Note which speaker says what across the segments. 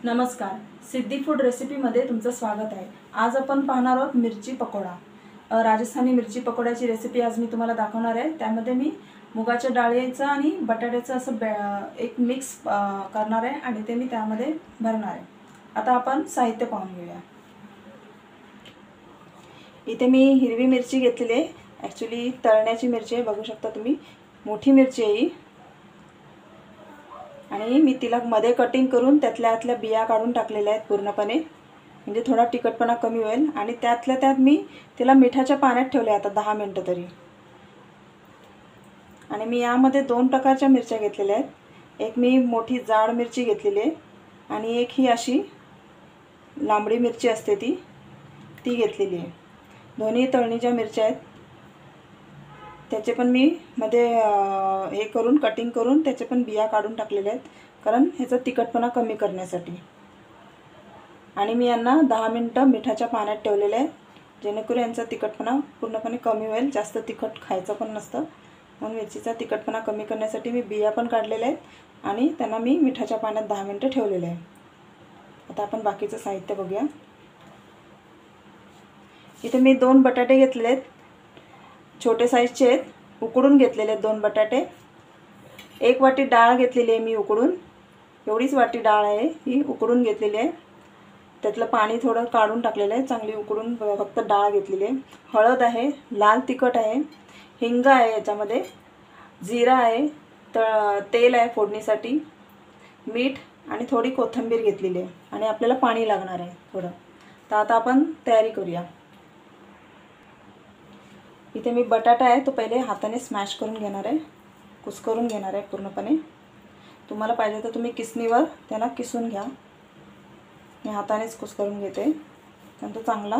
Speaker 1: नमस्कार, सिद्धी फूड रेसिपीमध्ये तुमचं स्वागत आहे। आज आपण पाहणार आहोत मिरची पकोडा। राजस्थानी मिरची पकोड्याची रेसिपी आज मी तुम्हाला दाखवणार आहे। त्यामध्ये मी मुगाच्या डाळीचं आणि बटाट्याचं असं एक मिक्स करणार आहे आणि ते मी त्यामध्ये भरणार आहे। आता आपण साहित्य पाहून घेऊया। इथे मी हिरवी मिरची घेतलेली आहे, ॲक्च्युअली तळण्याची मिरची आहे, बघू शकता तुम्ही। मोठी मिरची आहे आणि मी तिला मध्ये कटिंग करून त्यातल्या बिया काढून टाकलेल्या आहेत पूर्णपणे, म्हणजे थोडा तिखटपणा कमी होईल। आणि त्यातल्या त्यात मी तिला मिठाच्या पाण्यात ठेवले आता 10 मिनिटं तरी। आणि मी यामध्ये 2 प्रकारच्या मिरच्या घेतलेल्या आहेत। एक मी मोठी जाड मिरची घेतलेली आहे आणि एक ही अशी लांबडी मिरची असते ती घेतलेली आहे। दोन्ही तळणीच्या मिरच्या आहेत। त्याचे पण मी मध्ये हे करून कटिंग करून त्याचे पण बिया काढून टाकलेले आहेत, कारण ह्याचा तिखटपणा कमी करण्यासाठी। आणि मी यांना 10 मिनिटं मिठाच्या पाण्यात ठेवलेले आहे, जेणेकरून यांचा तिखटपणा पूर्णपणे कमी होईल। जास्त तिखट खायचं पण नसतं, म्हणून मिरचीचा तिखटपणा कमी करण्यासाठी मी बिया पण काढलेल्या आहेत आणि त्यांना मी मिठाच्या पाण्यात 10 मिनिटं ठेवलेले आहे। आता आपण बाकीचं साहित्य बघूया। इथे मी 2 बटाटे घेतलेले आहेत, छोटे साईजचे आहेत, उकडून घेतलेले आहेत 2 बटाटे। 1 वाटी डाळ घेतलेली आहे मी उकडून, एवढीच वाटी डाळ आहे ही उकडून घेतलेली आहे। त्यातलं पाणी थोडं काढून टाकलेलं आहे, चांगली उकडून फक्त डाळ घेतलेली आहे। हळद आहे, लाल तिखट आहे, हिंग आहे, याच्यामध्ये जिरा आहे, तेल आहे फोडणीसाठी, मीठ आणि थोडी कोथिंबीर घेतलेली आहे आणि आपल्याला पाणी लागणार आहे थोडं। तर आता आपण तयारी करूया। इथे मी बटाटा आहे तो पहिले हाताने स्मॅश करून घेणार आहे, कुस्करून घेणार आहे पूर्णपणे। तुम्हाला पाहिजे तर तुम्ही किसणीवर त्याला किसून घ्या, मी हातानेच कुस्करून घेते, कारण तो चांगला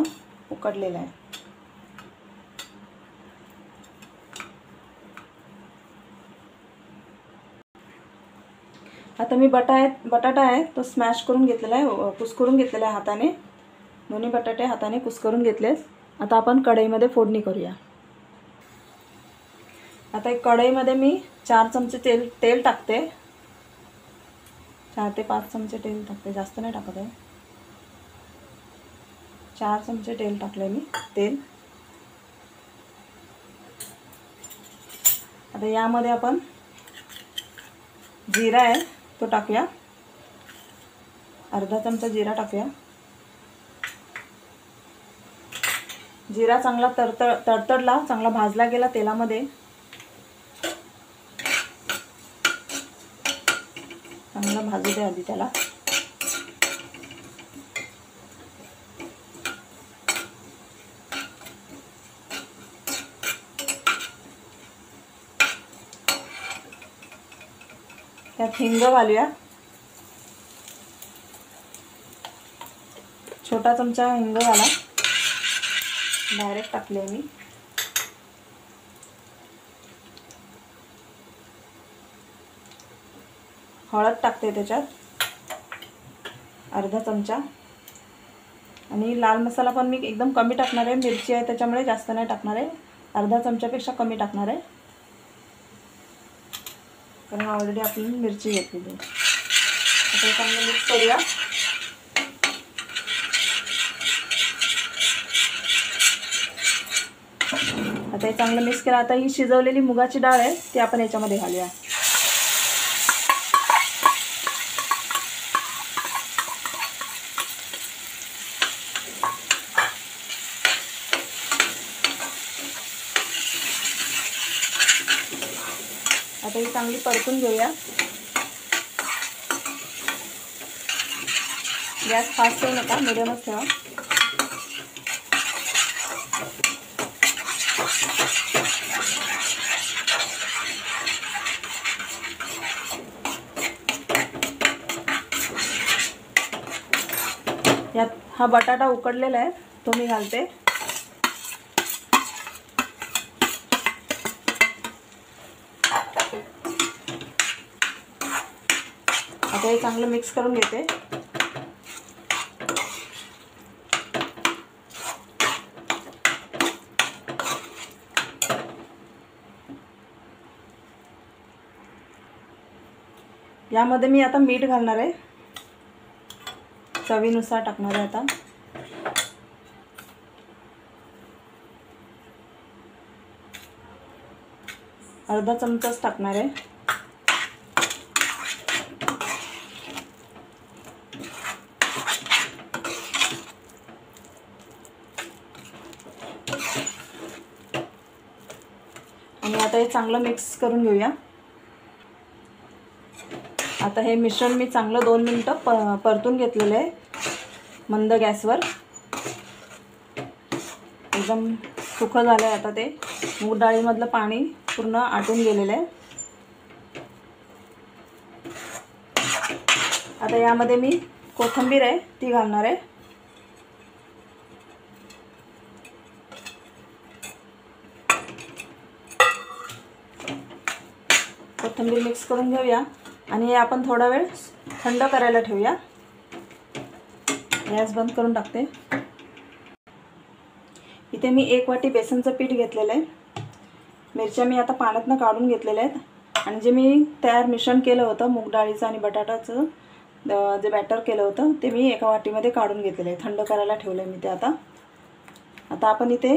Speaker 1: उकडलेला आहे। आता मी बटाटा आहे तो स्मॅश करून घेतलेला आहे, कुस्करून घेतलेला आहे हाताने। दोन्ही बटाटे हाताने कुस्करून घेतलेत। आता आपण कढईमध्ये फोडणी करूया। आता एक कढईमध्ये मी 4 चमचे तेल टाकते, 4 ते 5 चमचे तेल टाकते, जास्त नाही टाकत आहे। 4 चमचे तेल टाकले मी तेल। आता यामध्ये आपण जिरा आहे तो टाकूया, अर्धा चमचा जिरा टाकूया। जिरा चांगला तडतडला, चांगला भाजला गेला तेलामध्ये, चांगला भाजू दे आधी त्याला। त्यात हिंग घालूया, छोटा चमचा हिंग घाला, डायरेक्ट टाकले मी। हळद टाकते त्याच्यात अर्धा चमचा, आणि लाल मसाला पण मी एकदम कमी टाकणार आहे, मिरची आहे त्याच्यामुळे जास्त नाही टाकणार आहे, अर्धा चमच्यापेक्षा कमी टाकणार आहे, कारण ऑलरेडी आपण मिरची घेतलेली आहे। आता चांगलं मिक्स करूया। आता हे चांगलं मिक्स केलं। आता ही शिजवलेली मुगाची डाळ आहे ती आपण याच्यामध्ये घालूया। आता ही चांगली परतून घेऊया। गॅस फास्ट ठेवू नका, मिडियमच ठेवा। यात हा बटाटा उकडलेला आहे तो मी घालते। आता हे चांगलं मिक्स करून घेते। यामध्ये मी आता मीठ घालणार आहे, चवीनुसार टाकणार आहे आता. अर्धा चमचाच टाकणार आहे. आणि आता हे चांगलं मिक्स करून घेऊया. आता हे मिश्रण मी चांगलं 2 मिनिटं परतून घेतलेलं आहे मंद गॅसवर. एकदम सुकं झालं आहे आता ते. मूग डाळीमधलं पाणी पूर्ण आटून गेलेलं आहे. आता यामध्ये मी कोथिंबीर आहे ती घालणार आहे. कोथिंबीर मिक्स करून घेऊया आणि हे आपण थोडा वेळ थंड करायला ठेवूया. गॅस बंद करून टाकते. इथे मी 1 वाटी बेसनचं पीठ घेतलेलं आहे. मिरच्या मी आता पाण्यातनं काढून घेतलेल्या आहेत आणि जे मी तयार मिश्रण केलं होतं मूग डाळीचं आणि बटाट्याचं जे बॅटर केलं होतं ते मी एका वाटीमध्ये काढून घेतलेलं आहे. थंड करायला ठेवलं आहे मी ते आता. आता आपण इथे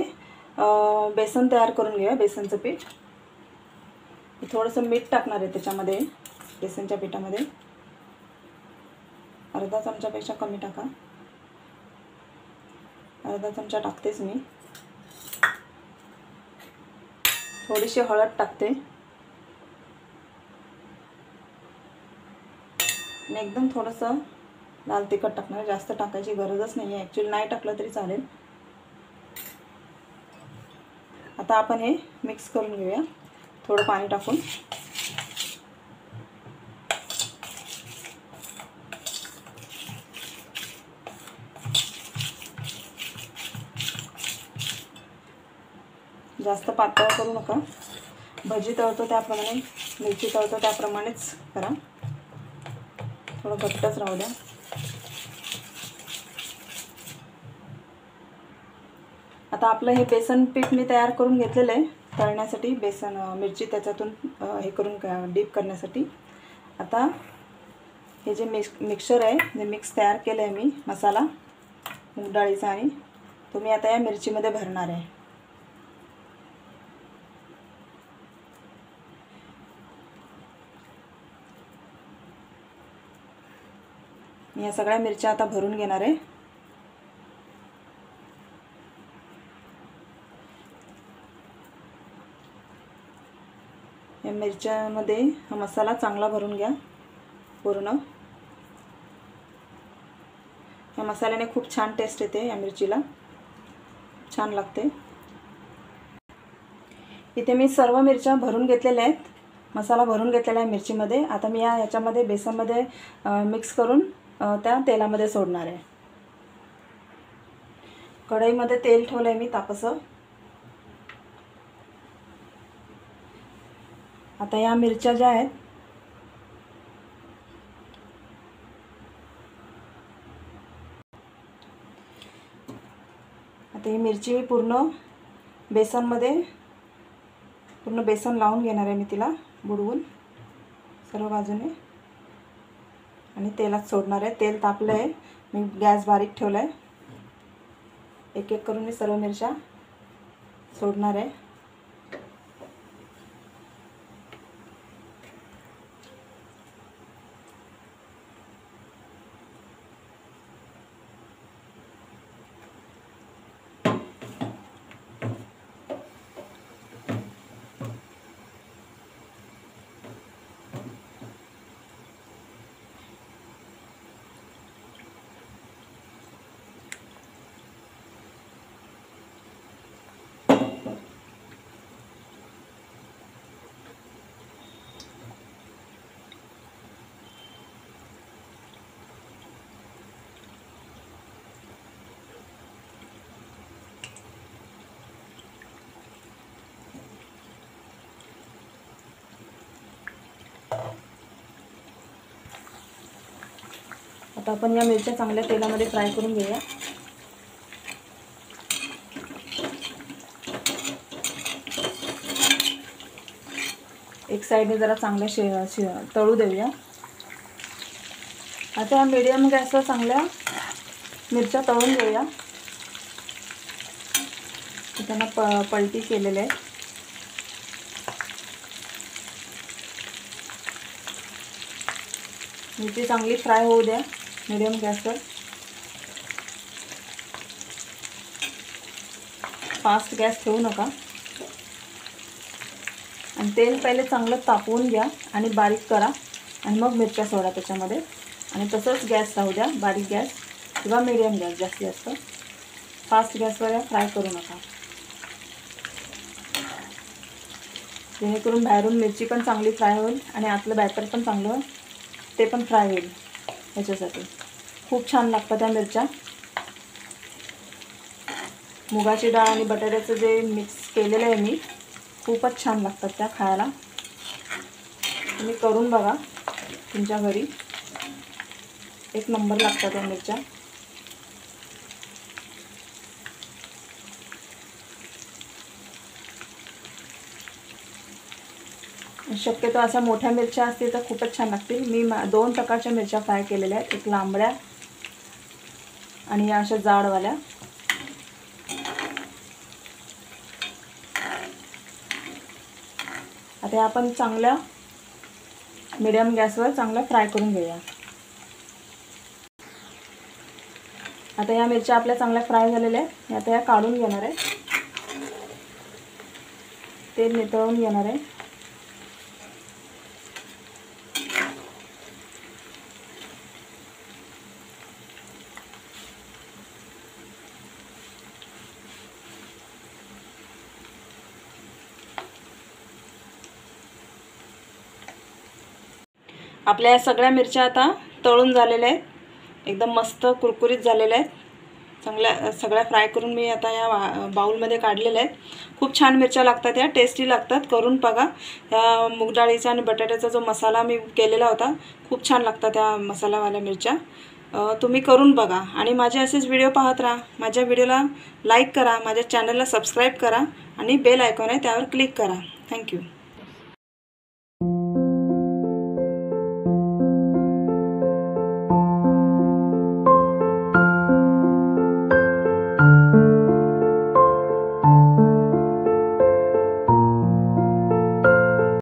Speaker 1: बेसन तयार करून घेऊया, बेसनचं पीठ. थोडंसं मीठ टाकणार आहे त्याच्यामध्ये, बेसनच्या पिठामध्ये. अर्धा चमचापेक्षा कमी टाका. अर्धा चमचा टाकतेच मी. थोडीशी हळद टाकते आणि एकदम थोडंसं लाल तिखट टाकणार. जास्त टाकायची गरजच नाही आहे, ॲक्च्युली नाही टाकलं तरी चालेल. आता आपण हे मिक्स करून घेऊया थोडं पाणी टाकून. जास्त पातळ करू नका. भजी तळतो त्याप्रमाणे, मिरची तळतो त्याप्रमाणेच करा. थोडं घट्टच राहू द्या. आता आपलं हे बेसन पीठ मी तयार करून घेतलेलं आहे तळण्यासाठी. बेसन मिरची त्याच्यातून हे करून डीप करण्यासाठी. आता हे जे मिक्सचर आहे, जे मिक्स तयार केलं आहे मी मसाला मूग डाळीचा, आणि तो मी आता या मिरचीमध्ये भरणार आहे. मी या सगळ्या मिरच्या आता भरून घेणार आहे. या मिरच्यामध्ये हा मसाला चांगला भरून घ्या पूर्ण. या मसाल्याने खूप छान टेस्ट येते, या मिरचीला छान लागते. इथे मी सर्व मिरच्या भरून घेतलेल्या आहेत, मसाला भरून घेतलेला आहे मिरचीमध्ये. आता मी याच्यामध्ये बेसनमध्ये मिक्स करून त्या तेलामध्ये सोडणार आहे. कढईमध्ये तेल ठेवलं आहे मी तापसं. आता या मिरच्या ज्या आहेत आता ही मिरची पूर्ण बेसनमध्ये बेसन लावून घेणार आहे मी तिला बुडवून सर्व बाजूने आणि तेलात सोडणार आहे. तेल तापलं आहे, मी गॅस बारीक ठेवला आहे. एक एक करून मी सर्व मिरच्या सोडणार आहे. आता आपण या मिरच्या चांगल्या तेलामध्ये फ्राय करून घेऊया. एक साइडने जरा चांगल्या तळू देऊया. आता मीडियम गॅसवर चांगल्या मिरच्या तळून घेऊया. त्यांना पलटी केलेले आहे. मिरची चांगली फ्राय होऊ द्या मीडियम गॅसवर. फास्ट गॅस ठेवू नका. आणि तेल पहिले चांगलं तापवून घ्या आणि बारीक करा आणि मग मिरच्या सोडा त्याच्यामध्ये. आणि तसंच गॅस राहू द्या, बारीक गॅस किंवा मीडियम गॅस. जास्तीत जास्त फास्ट गॅसवर फ्राय करू नका, जेणेकरून बाहेरून मिरची पण चांगली फ्राय होईल आणि आतलं बॅटर पण चांगलं ते पण फ्राय होईल. ह्याच्यासाठी खूप छान लागतात त्या मिरच्या. मुगाची डाळ आणि बटाट्याचं जे मिक्स केलेलं आहे मी, खूपच छान लागतात त्या खायला. तुम्ही करून बघा तुमच्या घरी, एक नंबर लागतात त्या मिरच्या. शक्यतो अशा मोठ्या मिरच्या असतील तर खूपच छान लागतील. मी 2 प्रकारच्या मिरच्या फ्राय केलेल्या आहेत, एक लांबड्या आणि या अशा जाडवाल्या. आता आपण चांगल्या मीडियम गॅसवर चांगलं फ्राय करून घेऊया. आता या मिरच्या आपल्या चांगल्या फ्राय झालेल्या आहेत. आता या काढून घेणार आहे, तेल नितळून घेणार आहे. आपल्या सगळ्या मिरच्या आता तळून झालेल्या आहेत, एकदम मस्त कुरकुरीत झालेल्या आहेत. चांगल्या सगळ्या फ्राय करून मी आता या बाउलमध्ये काढलेल्या आहेत. खूप छान मिरच्या लागतात, या टेस्टी लागतात. करून बघा. या मूग डाळीचा आणि बटाट्याचा जो मसाला मी केलेला होता, खूप छान लागतात त्या मसालावाल्या मिरच्या. तुम्ही करून बघा आणि माझे असेच व्हिडिओ पाहत राहा. माझ्या व्हिडिओला लाईक करा, माझ्या चॅनलला सबस्क्राईब करा आणि बेल आयकॉन आहे त्यावर क्लिक करा. थँक्यू.